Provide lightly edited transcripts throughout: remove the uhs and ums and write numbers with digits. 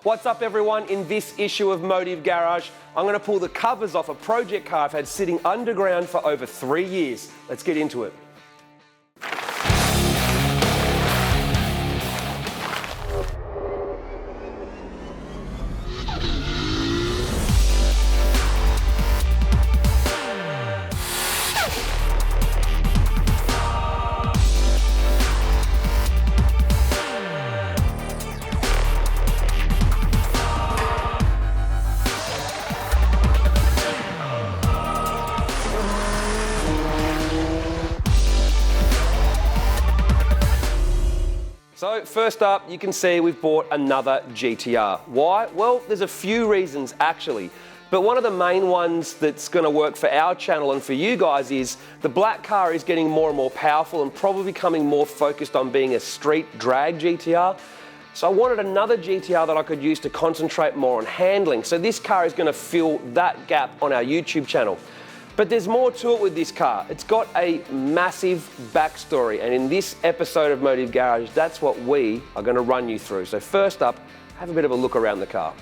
What's up everyone? In this issue of Motive Garage, I'm going to pull the covers off a project car I've had sitting underground for over 3 years. Let's get into it. So first up, you can see we've bought another GTR. Why? Well, there's a few reasons actually, but one of the main ones that's going to work for our channel and for you guys is the black car is getting more and more powerful and probably becoming more focused on being a street drag GTR. So I wanted another GTR that I could use to concentrate more on handling. So this car is going to fill that gap on our YouTube channel. But there's more to it with this car. It's got a massive backstory, and in this episode of Motive Garage, that's what we are going to run you through. So first up, have a bit of a look around the car.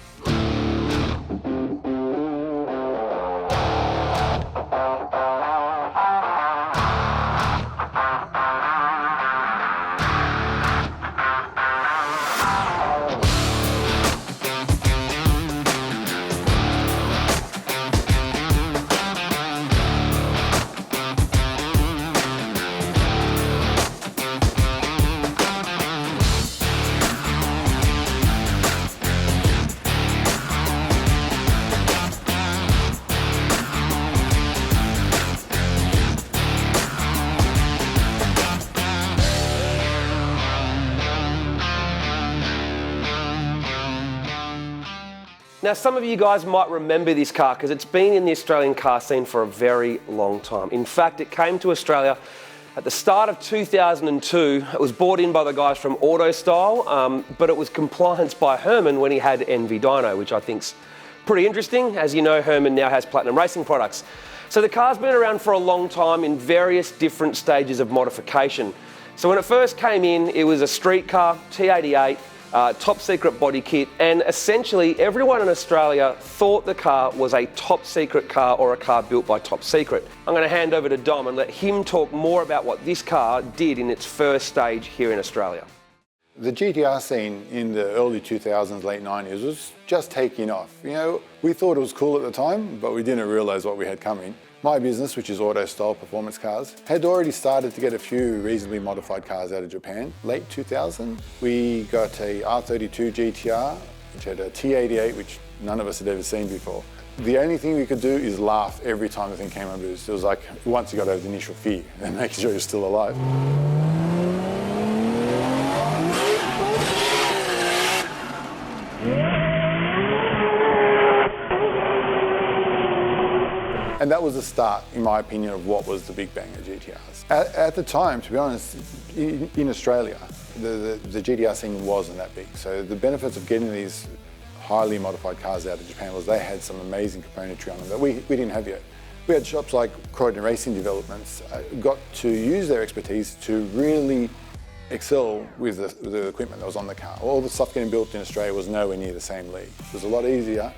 Now, some of you guys might remember this car because it's been in the Australian car scene for a very long time. In fact, it came to Australia at the start of 2002. It was brought in by the guys from Auto Style, but it was complianced by Herman when he had Envy Dyno, which I think's pretty interesting. As you know, Herman now has Platinum Racing products. So the car's been around for a long time in various different stages of modification. So when it first came in, it was a street car, T88, top secret body kit, and essentially everyone in Australia thought the car was a top secret car or a car built by Top Secret. I'm going to hand over to Dom and let him talk more about what this car did in its first stage here in Australia. The GTR scene in the early 2000s, late 90s was just taking off. You know, we thought it was cool at the time, but we didn't realise what we had coming. My business, which is Auto Style Performance Cars, had already started to get a few reasonably modified cars out of Japan. Late 2000, we got a R33 GTR, which had a T88, which none of us had ever seen before. The only thing we could do is laugh every time the thing came on boost. It was like, once you got over the initial fear and making sure you're still alive. And that was the start, in my opinion, of what was the big bang of GTRs. At the time, to be honest, in Australia, the GTR scene wasn't that big. So the benefits of getting these highly modified cars out of Japan was they had some amazing componentry on them that we didn't have yet. We had shops like Croydon Racing Developments got to use their expertise to really excel with the equipment that was on the car. All the stuff getting built in Australia was nowhere near the same league. It was a lot easier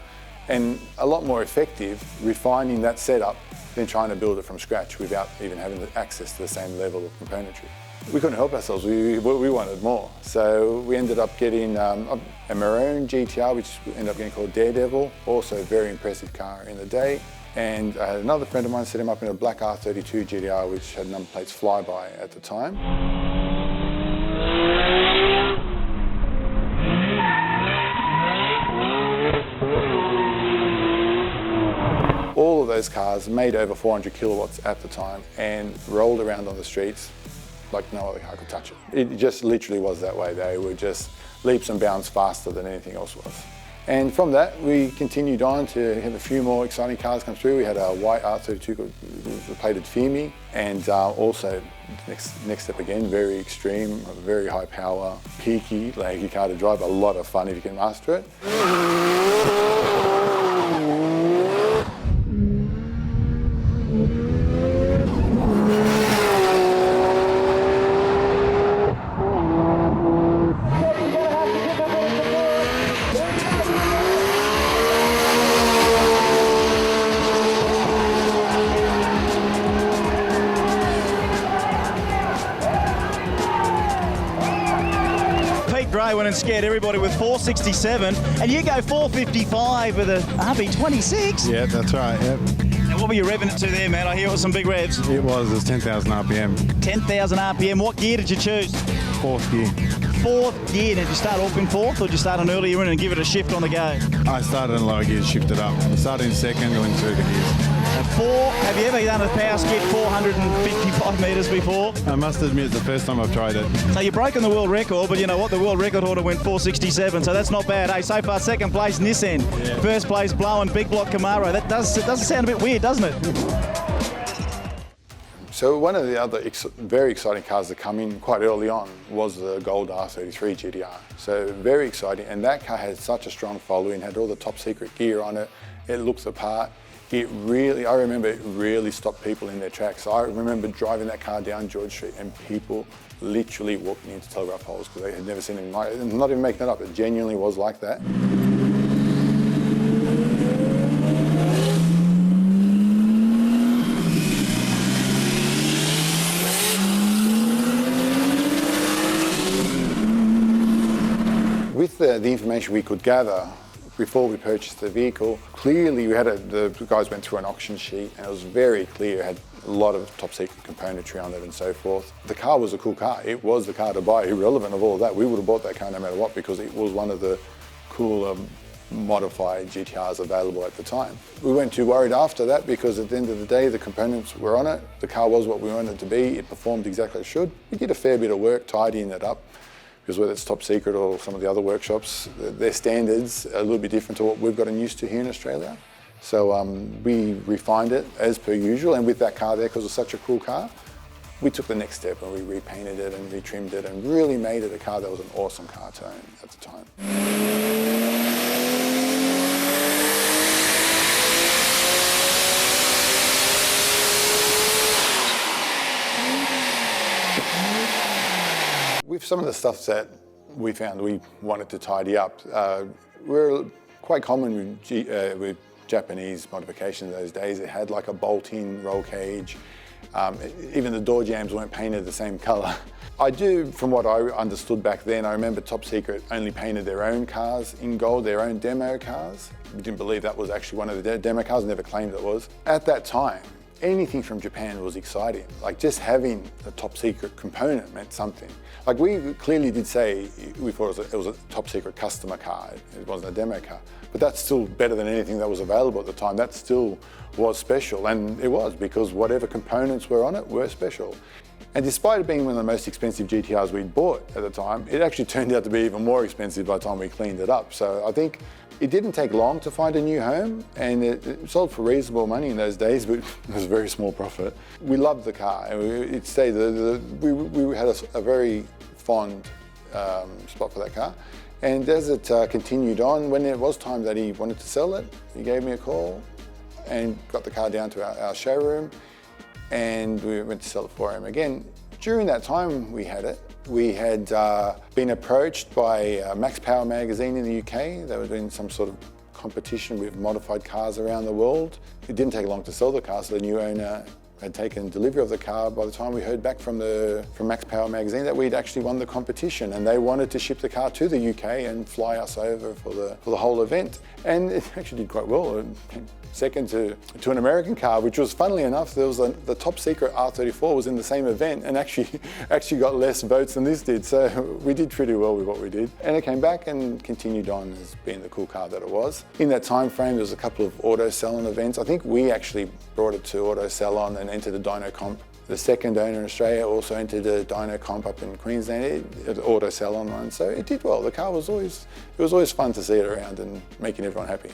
and a lot more effective refining that setup than trying to build it from scratch without even having access to the same level of componentry. We couldn't help ourselves, we wanted more. So we ended up getting a maroon GTR, which ended up getting called Daredevil, also a very impressive car in the day. And I had another friend of mine set him up in a black R33 GTR, which had number plates Flyby at the time. All of those cars made over 400 kilowatts at the time and rolled around on the streets like no other car could touch it. It just literally was that way. They were just leaps and bounds faster than anything else was. And from that, we continued on to have a few more exciting cars come through. We had a white R32 with the plated Femi, and also next step again, very extreme, very high power, peaky, laggy car to drive. A lot of fun if you can master it. Sunday went and scared everybody with 467, and you go 455 with a RB26. Yeah, that's right, yep. Now, what were you revving it to there, man? I hear it was some big revs. It was 10,000 RPM. 10,000 RPM. What gear did you choose? Fourth gear. Fourth gear. Did you start off in fourth, or did you start an earlier in and give it a shift on the go? I started in lower gears, shifted up. Started in second, went through the gears. Have you ever done a power skid 455 metres before? I must admit, it's the first time I've tried it. So you've broken the world record, but you know what? The world record holder went 467, so that's not bad. Hey, so far, second place, Nissan. Yeah. First place, Blow and Big Block Camaro. It doesn't sound a bit weird, doesn't it? So one of the other very exciting cars that come in quite early on was the gold R33 GTR. So very exciting, and that car had such a strong following, had all the top secret gear on it. It looks the part. I remember it really stopped people in their tracks. I remember driving that car down George Street and people literally walking into telegraph poles because they had never seen anything like it. I'm not even making that up, it genuinely was like that. With the information we could gather before we purchased the vehicle, clearly the guys went through an auction sheet and it was very clear, it had a lot of top secret componentry on it and so forth. The car was a cool car. It was the car to buy, irrelevant of all of that. We would have bought that car no matter what because it was one of the cooler modified GTRs available at the time. We weren't too worried after that because at the end of the day, the components were on it. The car was what we wanted it to be. It performed exactly as it should. We did a fair bit of work tidying it up, because whether it's top secret or some of the other workshops, their standards are a little bit different to what we've gotten used to here in Australia. So we refined it as per usual, and with that car there, because it's such a cool car, we took the next step and we repainted it and retrimmed it and really made it a car that was an awesome car to own at the time. With some of the stuff that we found we wanted to tidy up, we're quite common with Japanese modifications those days. It had like a bolt-in roll cage. Even the door jambs weren't painted the same colour. From what I understood back then, I remember Top Secret only painted their own cars in gold, their own demo cars. We didn't believe that was actually one of the demo cars, never claimed it was. At that time, anything from Japan was exciting. Like just having a top secret component meant something. Like we clearly did say we thought it was a top secret customer car. It wasn't a demo car, but that's still better than anything that was available at the time. That still was special, and it was because whatever components were on it were special. And despite it being one of the most expensive GTRs we'd bought at the time, it actually turned out to be even more expensive by the time we cleaned it up. So I think it didn't take long to find a new home, and it sold for reasonable money in those days, but it was a very small profit. We loved the car, and it stayed. We had a very fond spot for that car. And as it continued on, when it was time that he wanted to sell it, he gave me a call and got the car down to our showroom, and we went to sell it for him again. During that time we had it, we had been approached by Max Power magazine in the UK. They were doing some sort of competition with modified cars around the world. It didn't take long to sell the car, so the new owner had taken delivery of the car by the time we heard back from Max Power magazine that we'd actually won the competition, and they wanted to ship the car to the UK and fly us over for the whole event. And it actually did quite well. It came second to an American car, which was, funnily enough, there was the top secret R34 was in the same event and actually got less votes than this did. So we did pretty well with what we did. And it came back and continued on as being the cool car that it was. In that time frame, there was a couple of auto salon events. I think we actually brought it to auto salon and entered the dyno comp. The second owner in Australia also entered a dyno comp up in Queensland, an auto salon one. So it did well. The car was always fun to see it around and making everyone happy.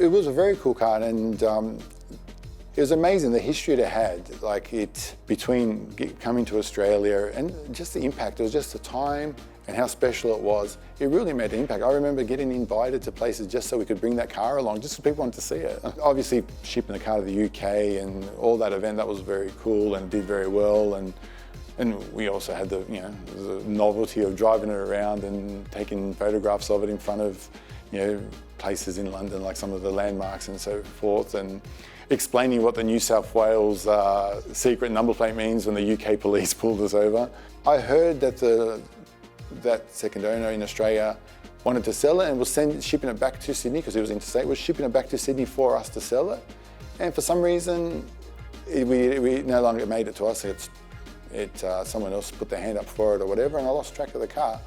It was a very cool car, and it was amazing the history it had, like between coming to Australia and just the impact. It was just the time and how special it was. It really made an impact. I remember getting invited to places just so we could bring that car along, just so people wanted to see it. Obviously, shipping the car to the UK and all that event, that was very cool and did very well. And we also had the novelty of driving it around and taking photographs of it in front of places in London, like some of the landmarks and so forth, and explaining what the New South Wales secret number plate means when the UK police pulled us over. I heard that that second owner in Australia wanted to sell it and was shipping it back to Sydney, because it was interstate, was shipping it back to Sydney for us to sell it. And for some reason, we no longer made it to us. Someone else put their hand up for it or whatever, and I lost track of the car.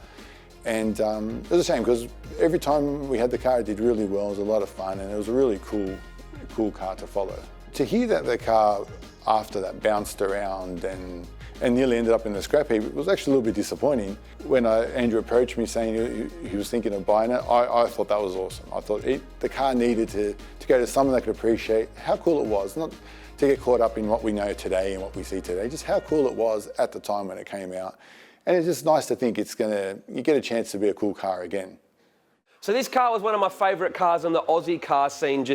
And it was a shame, because every time we had the car, it did really well. It was a lot of fun, and it was a really cool car to follow. To hear that the car after that bounced around and nearly ended up in the scrap heap, it was actually a little bit disappointing. When Andrew approached me saying he was thinking of buying it, I thought that was awesome. I thought the car needed to go to someone that could appreciate how cool it was, not to get caught up in what we know today and what we see today, just how cool it was at the time when it came out. And it's just nice to think you get a chance to be a cool car again. So this car was one of my favourite cars in the Aussie car scene,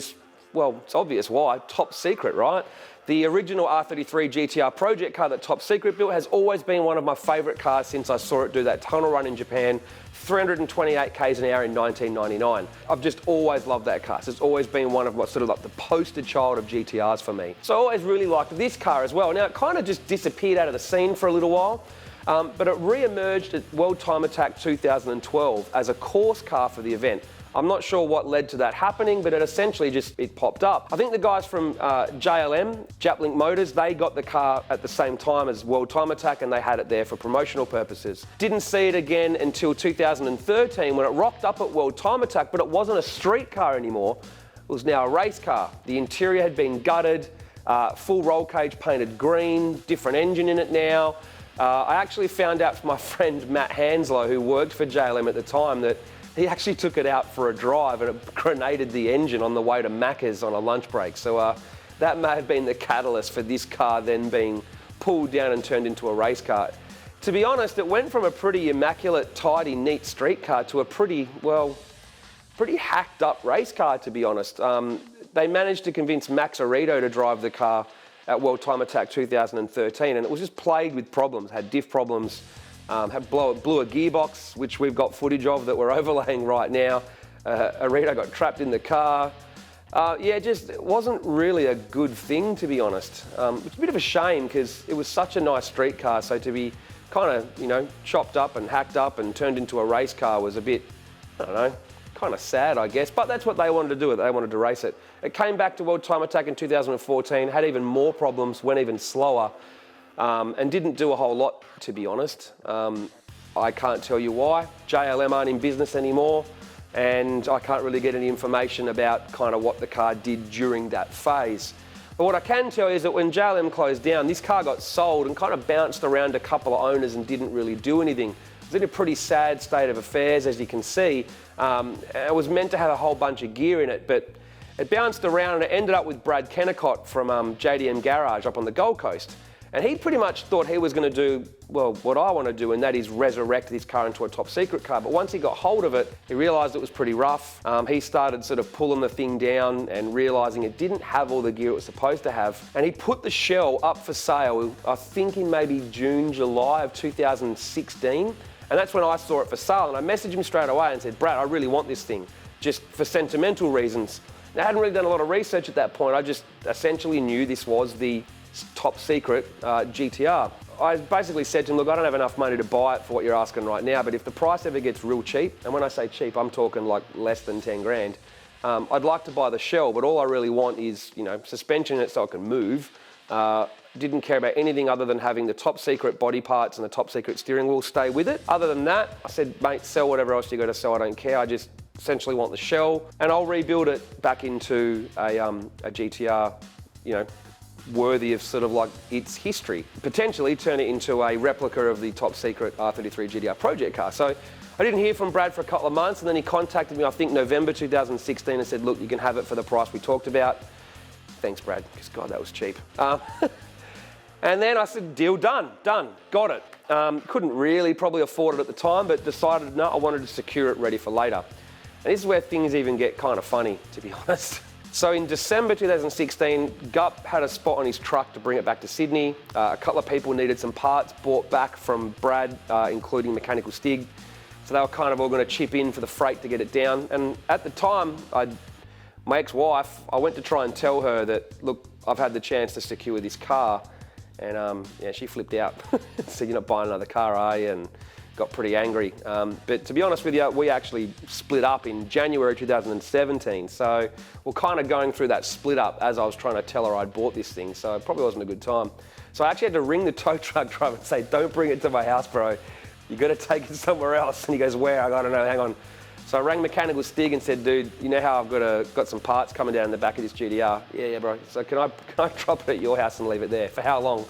well, it's obvious why, top secret, right? The original R33 GTR project car that Top Secret built has always been one of my favourite cars since I saw it do that tunnel run in Japan, 328 k's an hour in 1999. I've just always loved that car. So it's always been one of my sort of like the poster child of GTRs for me. So I always really liked this car as well. Now it kind of just disappeared out of the scene for a little while, but it re-emerged at World Time Attack 2012 as a course car for the event. I'm not sure what led to that happening, but it essentially it popped up. I think the guys from JLM, Japlink Motors, they got the car at the same time as World Time Attack, and they had it there for promotional purposes. Didn't see it again until 2013 when it rocked up at World Time Attack, but it wasn't a street car anymore. It was now a race car. The interior had been gutted, full roll cage painted green, different engine in it now. I actually found out from my friend Matt Hanslow, who worked for JLM at the time, that he actually took it out for a drive and it grenaded the engine on the way to Macca's on a lunch break. So that may have been the catalyst for this car then being pulled down and turned into a race car. To be honest, it went from a pretty immaculate, tidy, neat street car to a pretty hacked up race car, to be honest. They managed to convince Max Arito to drive the car at World Time Attack 2013, and it was just plagued with problems. Had diff problems, blew a gearbox, which we've got footage of that we're overlaying right now. Arito got trapped in the car. It wasn't really a good thing, to be honest. It's a bit of a shame because it was such a nice street car, so to be kind of, chopped up and hacked up and turned into a race car was a bit, kind of sad, I guess. But that's what they wanted to do. They wanted to race it. It came back to World Time Attack in 2014, had even more problems, went even slower, and didn't do a whole lot, to be honest. I can't tell you why. JLM aren't in business anymore, and I can't really get any information about kind of what the car did during that phase. But what I can tell you is that when JLM closed down, this car got sold and kind of bounced around a couple of owners and didn't really do anything. It was in a pretty sad state of affairs, as you can see. It was meant to have a whole bunch of gear in it, but it bounced around and it ended up with Brad Kennicott from JDM Garage up on the Gold Coast. And he pretty much thought he was going to do, well, what I want to do, and that is resurrect this car into a top secret car. But once he got hold of it, he realised it was pretty rough. He started sort of pulling the thing down and realising it didn't have all the gear it was supposed to have. And he put the shell up for sale, I think in maybe June, July of 2016. And that's when I saw it for sale. And I messaged him straight away and said, Brad, I really want this thing, just for sentimental reasons. And I hadn't really done a lot of research at that point. I just essentially knew this was the top secret GTR. I basically said to him, look, I don't have enough money to buy it for what you're asking right now, but if the price ever gets real cheap, and when I say cheap, I'm talking like less than 10 grand, I'd like to buy the shell, but all I really want is, suspension in it so I can move. Didn't care about anything other than having the top secret body parts and the top secret steering wheel stay with it. Other than that, I said, mate, sell whatever else you got to sell, I don't care. I just essentially want the shell, and I'll rebuild it back into a GTR, worthy of sort of like its history. Potentially turn it into a replica of the top secret R33 GTR project car. So I didn't hear from Brad for a couple of months, and then he contacted me, I think November 2016, and said, look, you can have it for the price we talked about. Thanks, Brad, because God, that was cheap. And then I said, deal done, got it. Couldn't really probably afford it at the time, but decided, no, I wanted to secure it ready for later. And this is where things even get kind of funny, to be honest. So in December 2016, Gup had a spot on his truck to bring it back to Sydney. A couple of people needed some parts bought back from Brad, including mechanical stig. So they were kind of all going to chip in for the freight to get it down. And at the time, my ex-wife, I went to try and tell her that, look, I've had the chance to secure this car. And yeah, she flipped out. Said, you're not buying another car, are you? And got pretty angry. But to be honest with you, we actually split up in January 2017. So we're kind of going through that split up as I was trying to tell her I'd bought this thing. So it probably wasn't a good time. So I actually had to ring the tow truck driver and say, don't bring it to my house, bro. You got to take it somewhere else. And he goes, where? I don't know, hang on. So I rang Mechanical Stig and said, dude, you know how I've got some parts coming down the back of this GTR? Yeah, bro. So can I drop it at your house and leave it there? For how long?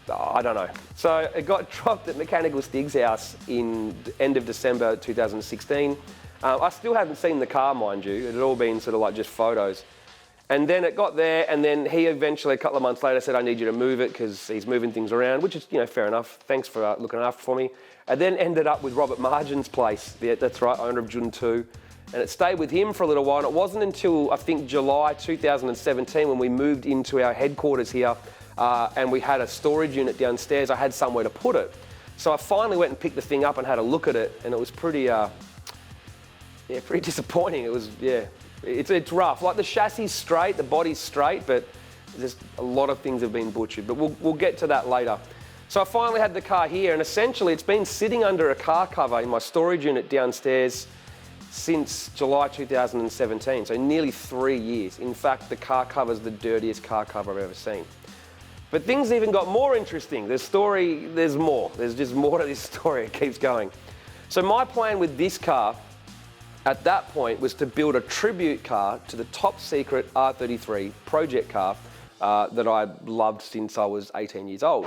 Oh, I don't know. So it got dropped at Mechanical Stig's house in the end of December 2016. I still hadn't seen the car, mind you. It had all been sort of like just photos. And then it got there, and then he eventually, a couple of months later, said, I need you to move it because he's moving things around, which is, fair enough. Thanks for looking after for me. And then ended up with Robert Margin's place. Yeah, that's right, owner of Jun 2. And it stayed with him for a little while. And it wasn't until, I think, July 2017 when we moved into our headquarters here and we had a storage unit downstairs. I had somewhere to put it. So I finally went and picked the thing up and had a look at it, and it was pretty disappointing. It was, it's rough. Like the chassis is straight, the body's straight, but there's a lot of things have been butchered. But we'll get to that later. So I finally had the car here, and essentially it's been sitting under a car cover in my storage unit downstairs since July 2017, so nearly 3 years. In fact, the car cover's the dirtiest car cover I've ever seen. But things even got more interesting. There's more. There's just more to this story. It keeps going. So my plan with this car at that point was to build a tribute car to the top secret R33 project car that I loved since I was 18 years old.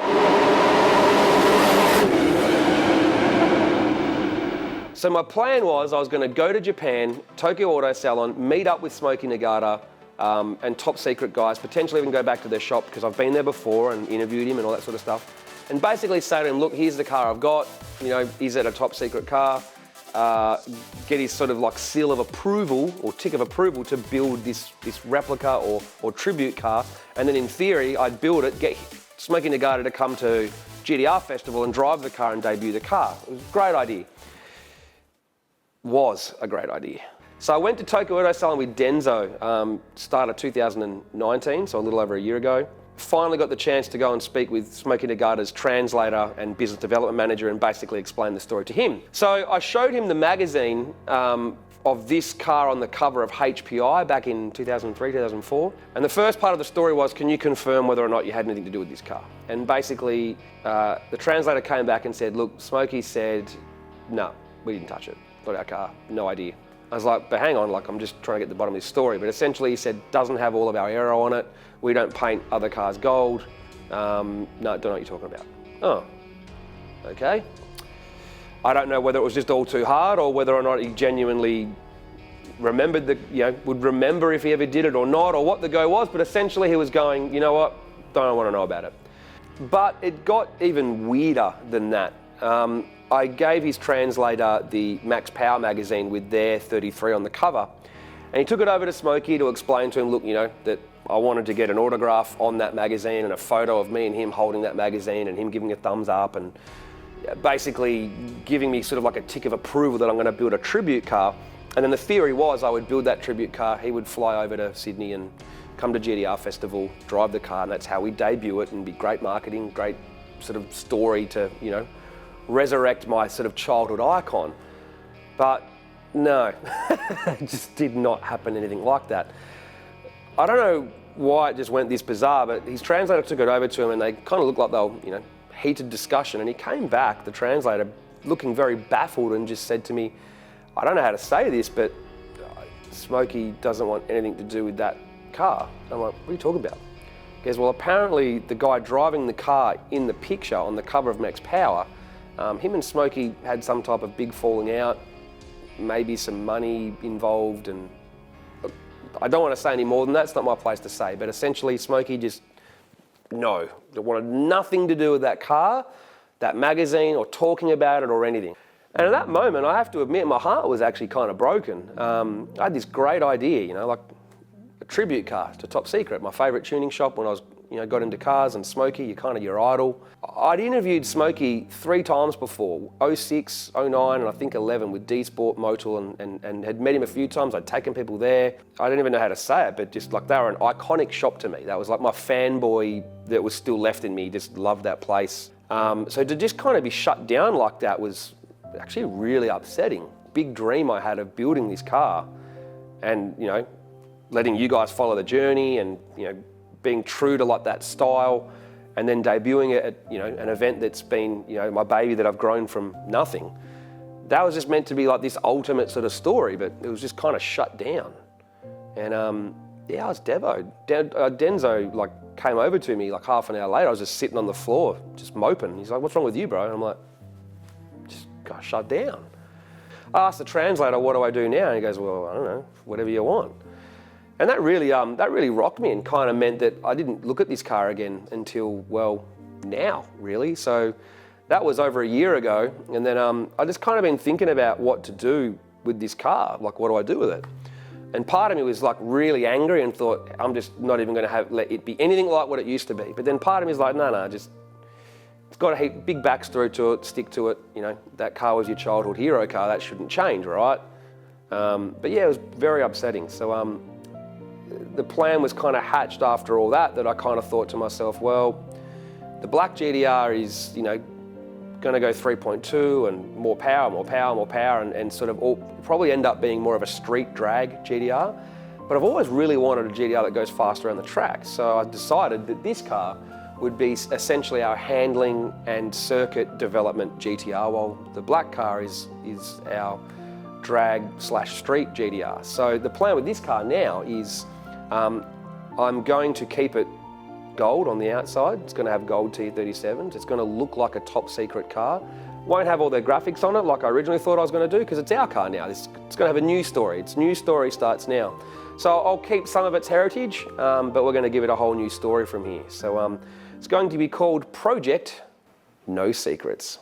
So my plan was I was going to go to Japan, Tokyo Auto Salon, meet up with Smokey Nagata and top secret guys, potentially even go back to their shop because I've been there before and interviewed him and all that sort of stuff. And basically say to him, look, here's the car I've got, is it a top secret car? Get his sort of like seal of approval or tick of approval to build this replica or tribute car. And then in theory, I'd build it, get Smokey Nagata to come to GTR Festival and drive the car and debut the car. It was a great idea. Was a great idea. So I went to Tokyo Auto Salon with Denzo, start of 2019, so a little over a year ago. Finally got the chance to go and speak with Smokey Nagata's translator and business development manager and basically explain the story to him. So I showed him the magazine of this car on the cover of HPI back in 2003, 2004. And the first part of the story was, can you confirm whether or not you had anything to do with this car? And basically, the translator came back and said, look, Smokey said, no, we didn't touch it. Not our car, no idea. I was like, but hang on, I'm just trying to get to the bottom of this story. But essentially he said, doesn't have all of our aero on it. We don't paint other cars gold. No, don't know what you're talking about. Oh, okay. I don't know whether it was just all too hard or whether or not he genuinely remembered would remember if he ever did it or not, or what the go was. But essentially he was going, you know what, don't want to know about it. But it got even weirder than that. I gave his translator the Max Power magazine with their 33 on the cover. And he took it over to Smokey to explain to him, look, that I wanted to get an autograph on that magazine and a photo of me and him holding that magazine and him giving a thumbs up and basically giving me sort of like a tick of approval that I'm going to build a tribute car. And then the theory was I would build that tribute car, he would fly over to Sydney and come to GTR Festival, drive the car, and that's how we debut it, and be great marketing, great sort of story to, resurrect my sort of childhood icon. But no, it just did not happen, anything like that. I don't know why it just went this bizarre, but his translator took it over to him and they kind of looked like they were, heated discussion. And he came back, the translator, looking very baffled and just said to me, I don't know how to say this, but Smokey doesn't want anything to do with that car. I'm like, what are you talking about? He goes, well, apparently the guy driving the car in the picture on the cover of Max Power, him and Smokey had some type of big falling out, maybe some money involved, and I don't want to say any more than that, it's not my place to say, but essentially Smokey just, no, wanted nothing to do with that car, that magazine, or talking about it or anything. And at that moment, I have to admit, my heart was actually kind of broken. I had this great idea, like a tribute car to Top Secret, my favourite tuning shop when I was, got into cars, and Smokey, you're kind of your idol. I'd interviewed Smokey 3 times before, 06, 09, and I think 11 with D-Sport Motul, and had met him a few times. I'd taken people there. I didn't even know how to say it, but just like they were an iconic shop to me. That was like my fanboy that was still left in me, just loved that place. So to just kind of be shut down like that was actually really upsetting. Big dream I had of building this car and, letting you guys follow the journey and, being true to like that style and then debuting it at, an event that's been, my baby that I've grown from nothing. That was just meant to be like this ultimate sort of story, but it was just kind of shut down. And I was devoed. Denzo like came over to me like half an hour later. I was just sitting on the floor, just moping. He's like, "What's wrong with you, bro?" And I'm like, "Just got shut down." I asked the translator, "What do I do now?" And he goes, "Well, I don't know, whatever you want." And that really rocked me and kind of meant that I didn't look at this car again until, well, now, really. So that was over a year ago. And then I just kind of been thinking about what to do with this car. Like, what do I do with it? And part of me was like really angry and thought, I'm just not even going to let it be anything like what it used to be. But then part of me is like, no, just, it's got a big backstory to it, stick to it. That car was your childhood hero car. That shouldn't change, right? But yeah, it was very upsetting. So the plan was kind of hatched after all that I kind of thought to myself, well, the black GTR is, going to go 3.2 and more power and sort of probably end up being more of a street drag GTR. But I've always really wanted a GTR that goes faster around the track. So I decided that this car would be essentially our handling and circuit development GTR, while the black car is our drag/street GTR. So the plan with this car now is I'm going to keep it gold on the outside. It's going to have gold T37s. It's going to look like a top secret car. Won't have all their graphics on it like I originally thought I was going to do, because it's our car now. It's going to have a new story. Its new story starts now. So I'll keep some of its heritage, but we're going to give it a whole new story from here. So it's going to be called Project No Secrets.